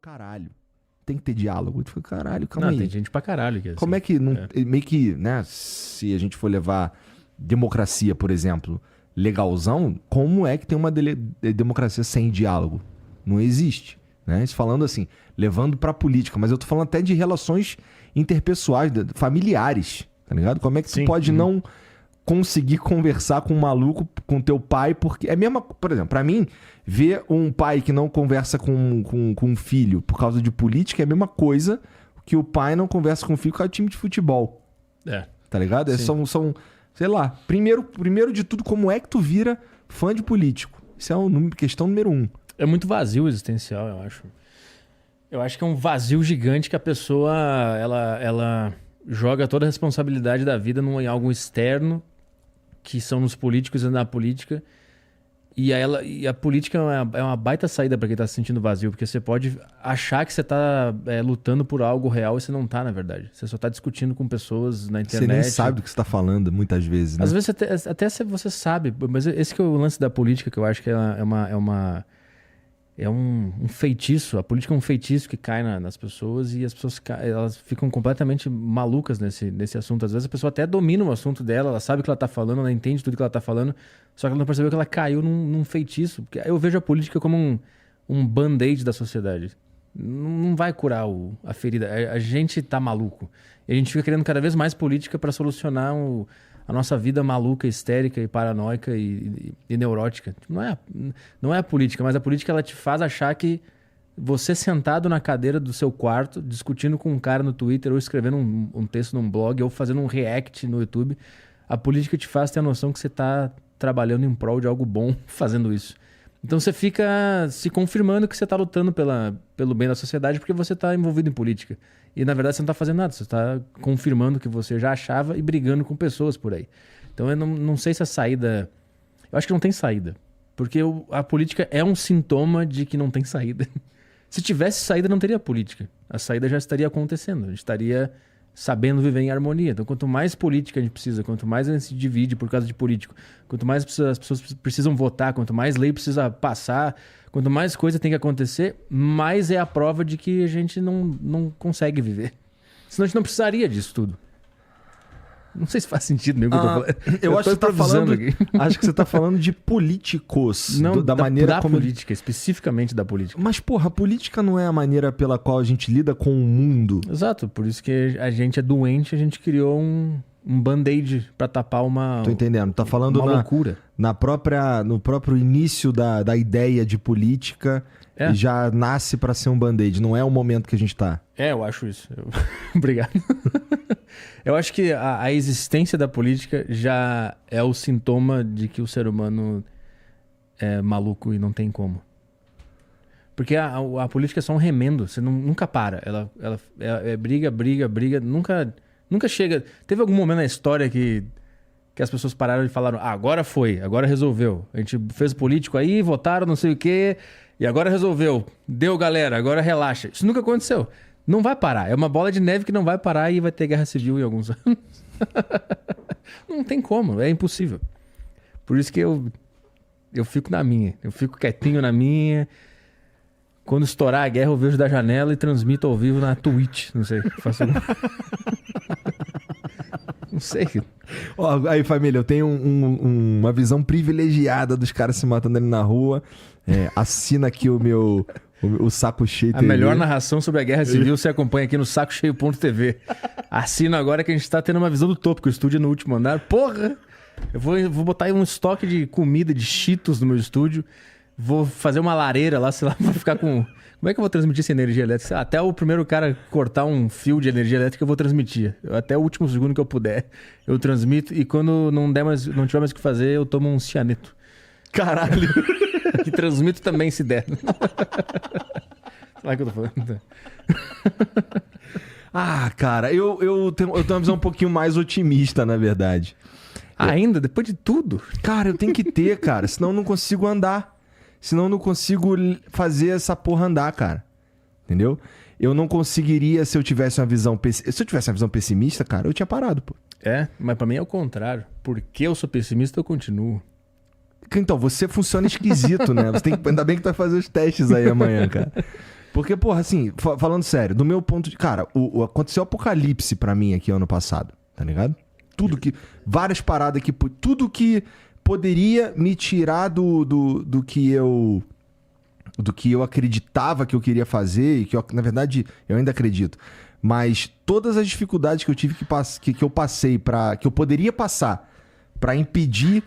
caralho. Tem que ter diálogo. Tu fica, caralho, calma Não, aí. tem gente pra caralho que é assim. Como é que não, meio que, né, se a gente for levar democracia, por exemplo, legalzão, como é que tem uma democracia sem diálogo? Não existe, né? Isso falando assim, levando pra política, mas eu tô falando até de relações interpessoais, familiares, tá ligado? Como é que tu pode não conseguir conversar com um maluco, com teu pai, porque é mesmo, por exemplo, pra mim, ver um pai que não conversa com um filho por causa de política é a mesma coisa que o pai não conversa com o filho por causa de time de futebol. Tá ligado? São, sei lá, primeiro de tudo, como é que tu vira fã de político? Isso é a questão número 1. É muito vazio existencial, eu acho. Eu acho que é um vazio gigante que a pessoa, ela joga toda a responsabilidade da vida em algo externo, que são nos políticos e na política. E a política é uma baita saída para quem tá se sentindo vazio, porque você pode achar que você tá lutando por algo real e você não tá, na verdade. Você só tá discutindo com pessoas na internet. Você nem sabe do que você tá falando, muitas vezes, né? Às vezes até você sabe, mas esse que é o lance da política, que eu acho que é um feitiço. A política é um feitiço que cai nas pessoas e as pessoas elas ficam completamente malucas nesse assunto. Às vezes a pessoa até domina o assunto dela, ela sabe o que ela tá falando, ela entende tudo que ela tá falando, só que ela não percebeu que ela caiu num feitiço. Porque eu vejo a política como um band-aid da sociedade. Não vai curar a ferida. A gente tá maluco. E a gente fica querendo cada vez mais política para solucionar a nossa vida maluca, histérica e paranoica e neurótica. Não é a política, mas a política ela te faz achar que você sentado na cadeira do seu quarto, discutindo com um cara no Twitter, ou escrevendo um texto num blog, ou fazendo um react no YouTube, a política te faz ter a noção que você está trabalhando em prol de algo bom fazendo isso. Então você fica se confirmando que você está lutando pelo bem da sociedade porque você está envolvido em política. E na verdade você não está fazendo nada, você está confirmando o que você já achava e brigando com pessoas por aí. Então eu não sei se a saída... Eu acho que não tem saída. Porque a política é um sintoma de que não tem saída. Se tivesse saída, não teria política. A saída já estaria acontecendo. A gente estaria sabendo viver em harmonia. Então quanto mais política a gente precisa, quanto mais a gente se divide por causa de político, quanto mais as pessoas precisam votar, quanto mais lei precisa passar, quanto mais coisa tem que acontecer, mais é a prova de que a gente não consegue viver. Senão a gente não precisaria disso tudo. Não sei se faz sentido mesmo que eu tô falando. Eu acho que você tá falando aqui. Acho que você tá falando de políticos. Não, da maneira da como... política, especificamente da política. Mas, porra, a política não é a maneira pela qual a gente lida com o mundo. Exato, por isso que a gente é doente, a gente criou um band-aid pra tapar uma... Tô entendendo. Tá falando uma loucura. No próprio início da ideia de política, já nasce pra ser um band-aid. Não é o momento que a gente tá. Eu acho isso. Obrigado. Eu acho que a existência da política já é o sintoma de que o ser humano é maluco e não tem como. Porque a política é só um remendo, você nunca para. Ela briga, nunca chega. Teve algum momento na história que as pessoas pararam e falaram: agora foi, agora resolveu. A gente fez político aí, votaram, não sei o quê, e agora resolveu. Deu, galera, agora relaxa. Isso nunca aconteceu. Não vai parar. É uma bola de neve que não vai parar e vai ter guerra civil em alguns anos. Não tem como, é impossível. Por isso que eu fico na minha. Eu fico quietinho na minha. Quando estourar a guerra, eu vejo da janela e transmito ao vivo na Twitch. Não sei. Faço... Não sei. Aí, família, eu tenho uma visão privilegiada dos caras se matando ali na rua. Assina aqui o Saco Cheio A TV. melhor narração sobre a Guerra Civil você acompanha aqui no sacocheio.tv. Assina agora que a gente tá tendo uma visão do topo, que o estúdio é no último andar. Porra! Eu vou botar aí um estoque de comida, de Cheetos no meu estúdio. Vou fazer uma lareira lá, sei lá, vou ficar com... Como é que eu vou transmitir essa energia elétrica? Sei lá, até o primeiro cara cortar um fio de energia elétrica eu vou transmitir. Até o último segundo que eu puder, eu transmito. E quando não tiver mais o que fazer, eu tomo um cianeto. Caralho! Que transmito também se der. Sei lá o que eu tô falando. Cara, eu tenho uma visão um pouquinho mais otimista, na verdade. Ainda? Depois de tudo? Cara, eu tenho que ter, cara. Senão eu não consigo andar. Senão eu não consigo fazer essa porra andar, cara. Entendeu? Eu não conseguiria se eu tivesse uma visão... Se eu tivesse uma visão pessimista, cara, eu tinha parado, pô. Mas pra mim é o contrário. Porque eu sou pessimista, eu continuo. Então, você funciona esquisito, né? Ainda bem que tu vai fazer os testes aí amanhã, cara. Porque, porra, assim, falando sério, do meu ponto de... Cara, aconteceu o apocalipse pra mim aqui ano passado, tá ligado? Tudo que... Várias paradas que... Tudo que poderia me tirar do que eu... Do que eu acreditava que eu queria fazer e que, na verdade, eu ainda acredito. Mas todas as dificuldades que eu tive que eu passei que eu poderia passar pra impedir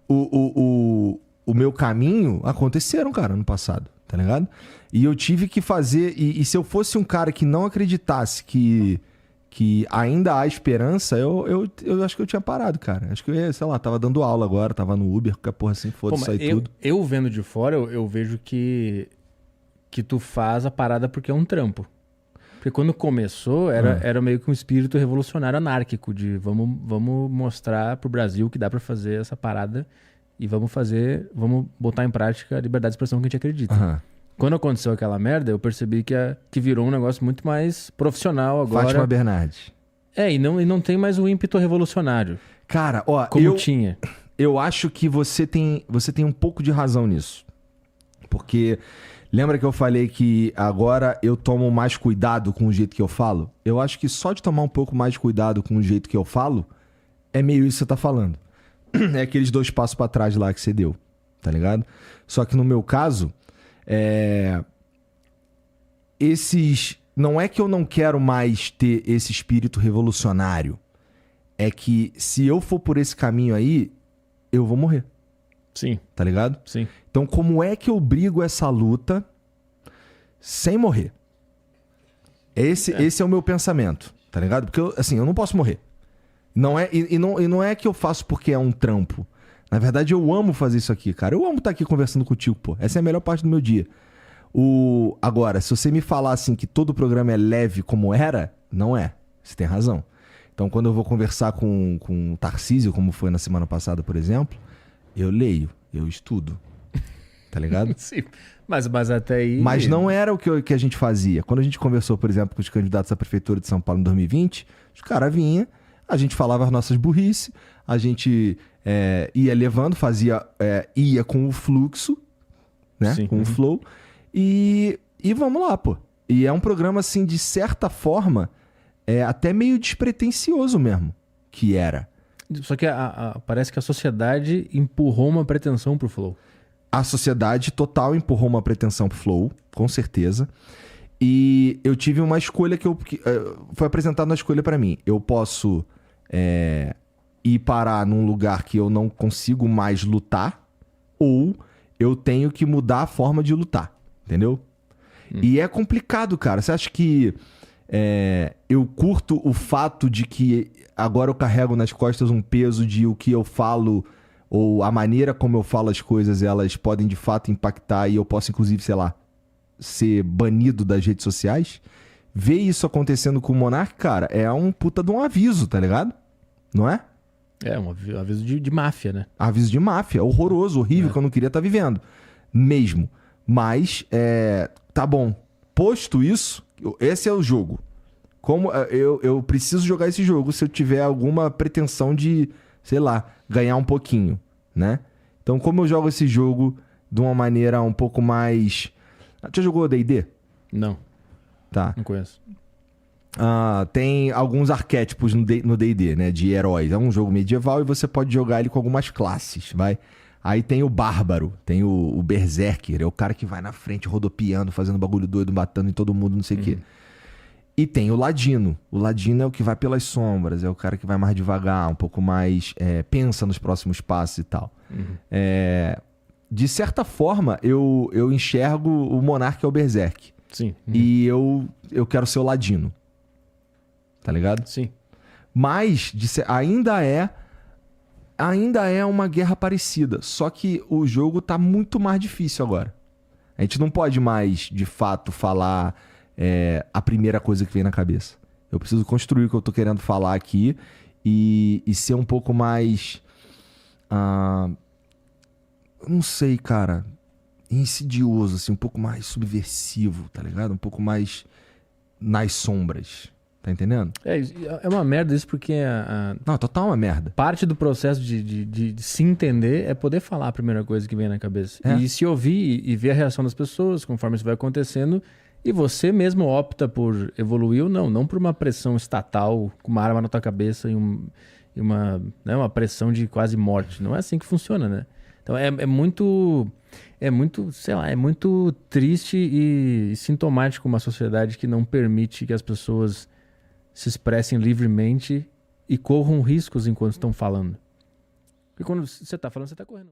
o meu caminho, aconteceram, cara, ano passado, tá ligado? E eu tive que fazer... E se eu fosse um cara que não acreditasse que ainda há esperança, eu acho que eu tinha parado, cara. Acho que eu ia, sei lá, tava dando aula agora, tava no Uber, qualquer porra assim, foda-se aí tudo. Eu vendo de fora, eu vejo que tu faz a parada porque é um trampo. Porque quando começou, era meio que um espírito revolucionário anárquico, de vamos mostrar pro Brasil que dá pra fazer essa parada e vamos botar em prática a liberdade de expressão que a gente acredita. Uhum. Quando aconteceu aquela merda, eu percebi que virou um negócio muito mais profissional agora. Fátima Bernardes. E não tem mais o ímpeto revolucionário. Cara, ó, como tinha. Eu acho que você tem um pouco de razão nisso. Porque lembra que eu falei que agora eu tomo mais cuidado com o jeito que eu falo? Eu acho que só de tomar um pouco mais de cuidado com o jeito que eu falo, é meio isso que você tá falando. É aqueles 2 passos pra trás lá que você deu, tá ligado? Só que no meu caso, não é que eu não quero mais ter esse espírito revolucionário. É que se eu for por esse caminho aí, eu vou morrer. Sim. Tá ligado? Sim. Então, como é que eu brigo essa luta sem morrer? Esse é o meu pensamento, tá ligado? Porque, eu não posso morrer. Não é que eu faço porque é um trampo. Na verdade, eu amo fazer isso aqui, cara. Eu amo estar aqui conversando contigo, pô. Essa é a melhor parte do meu dia. Agora, se você me falar assim que todo o programa é leve como era, não é. Você tem razão. Então, quando eu vou conversar com o Tarcísio, como foi na semana passada, por exemplo, eu leio, eu estudo. Tá ligado? Sim, mas até aí... Mas não era o que a gente fazia. Quando a gente conversou, por exemplo, com os candidatos à Prefeitura de São Paulo em 2020, os caras vinham, a gente falava as nossas burrices, a gente ia levando, ia com o fluxo, né? Sim. Com o flow. E vamos lá, pô. E é um programa, assim, de certa forma, até meio despretensioso mesmo, que era. Só que parece que a sociedade empurrou uma pretensão pro Flow. A sociedade total empurrou uma pretensão pro Flow, com certeza. E eu tive uma escolha que foi apresentada uma escolha pra mim. Eu posso ir parar num lugar que eu não consigo mais lutar, ou eu tenho que mudar a forma de lutar, entendeu? E é complicado, cara. Você acha que eu curto o fato de que agora eu carrego nas costas um peso de o que eu falo, ou a maneira como eu falo as coisas, elas podem de fato impactar e eu posso, inclusive, sei lá, ser banido das redes sociais? Ver isso acontecendo com o Monark, cara, é um puta de um aviso, tá ligado? Não é? É um aviso de máfia, né? Aviso de máfia, horroroso, horrível, que eu não queria estar vivendo. Mesmo. Mas, tá bom. Posto isso, esse é o jogo. Como eu preciso jogar esse jogo se eu tiver alguma pretensão de, sei lá, ganhar um pouquinho, né? Então, como eu jogo esse jogo de uma maneira um pouco mais... Já jogou D&D? Não. Tá. Não conheço. Tem alguns arquétipos no D&D, né? De heróis. É um jogo medieval e você pode jogar ele com algumas classes, vai. Aí tem o bárbaro, tem o berserker, é o cara que vai na frente rodopiando, fazendo bagulho doido, batendo em todo mundo, não sei o quê. E tem o ladino. O ladino é o que vai pelas sombras, é o cara que vai mais devagar, um pouco mais... pensa nos próximos passos e tal. De certa forma, eu enxergo o Monark é o berserk. Sim. E eu quero ser o ladino. Tá ligado? Sim. Mas ainda é uma guerra parecida. Só que o jogo tá muito mais difícil agora. A gente não pode mais, de fato, falar a primeira coisa que vem na cabeça. Eu preciso construir o que eu tô querendo falar aqui e ser um pouco mais... não sei, cara. Insidioso, assim, um pouco mais subversivo, tá ligado? Um pouco mais nas sombras. Tá entendendo? É uma merda isso porque Não, total uma merda. parte do processo de se entender é poder falar a primeira coisa que vem na cabeça. E se ouvir e ver a reação das pessoas conforme isso vai acontecendo E você mesmo opta por evoluir ou não por uma pressão estatal com uma arma na tua cabeça e uma pressão de quase morte. Não é assim que funciona, né? Então sei lá, é muito triste e sintomático uma sociedade que não permite que as pessoas se expressem livremente e corram riscos enquanto estão falando. Porque quando você está falando, você está correndo.